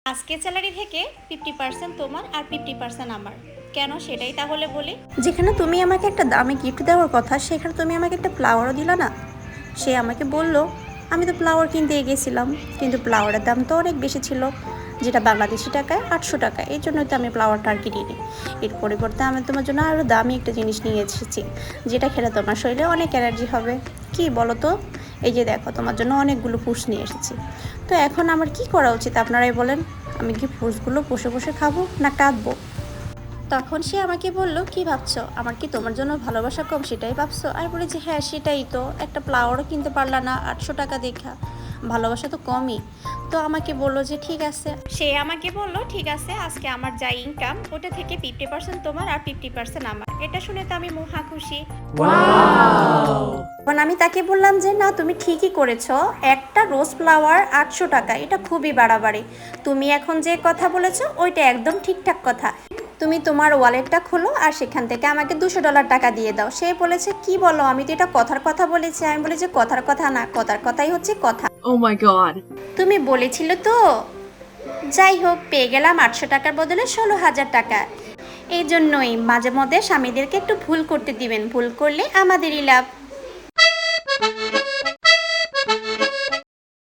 আজকের স্যালারি থেকে 50% তোমার আর 50% আমার। কেন সেটাই তাহলে বলি। যেখানে তুমি আমাকে একটা দামি গিফট দেওয়ার কথা, সেখানে তুমি আমাকে একটা ফ্লাওয়ারও দিলা না। সে আমাকে বলল, আমি তো ফ্লাওয়ার কিনতে গেছিলাম, কিন্তু ফ্লাওয়ারের দাম তো অনেক বেশি ছিল, যেটা বাংলাদেশি টাকায় 800 টাকা। এই জন্যই তো আমি ফ্লাওয়ারটা আর কিনিনি। এর পরিবর্তে আমি তোমার জন্য আরও দামি একটা জিনিস নিয়ে এসেছি, যেটা খেলে তোমার শরীরে অনেক এনার্জি হবে। কি বলো তো? এই যে দেখো, তোমার জন্য অনেকগুলো ফ্রুটস নিয়ে এসেছি। তো এখন আমার কি করা উচিত আপনারাই বলেন? আমি কি ফ্রুটসগুলো বসে বসে খাবো না কাটবো? তখন সে আমাকে বলল, কি ভাবছো, আমার কি তোমার জন্য ভালোবাসা কম সেটাই ভাবছো? আমি বলি যে হ্যাঁ সেটাই তো, একটা ফ্লাওয়ারও কিনতে পারলা না 800 টাকা দেখা, ভালোবাসা তো কমই। তো আমাকে বললো যে ঠিক আছে। সে আমাকে বলল, ঠিক আছে, আজকে আমার যা ইনকাম ওটা থেকে 50% তোমার আর 50% আমার। এটা শুনে তো আমি মহা খুশি। তখন আমি তাকে বললাম যে না, তুমি ঠিকই করেছো, একটা রোজ ফ্লাওয়ার 800 টাকা, এটা খুবই বাড়াবাড়ি। তুমি এখন যে কথা বলেছো ওইটা একদম ঠিকঠাক কথা। তুমি তোমার ওয়ালেটটা খোলো আর সেখান থেকে আমাকে $200 টাকা দিয়ে দাও। সে বলেছে, কি বলো, আমি তো এটা কথার কথা বলেছি। আমি বলি যে কথার কথা না, কথার কথাই হচ্ছে কথা। Oh my god. তুমি বলেছিলে তো। যাই হোক, পেয়ে গেলাম 800 টাকার বদলে 16,000 টাকা। এই জন্যই মাঝে মধ্যে স্বামীদেরকে একটু ভুল করতে দিবেন, ভুল করলে আমাদেরই লাভ।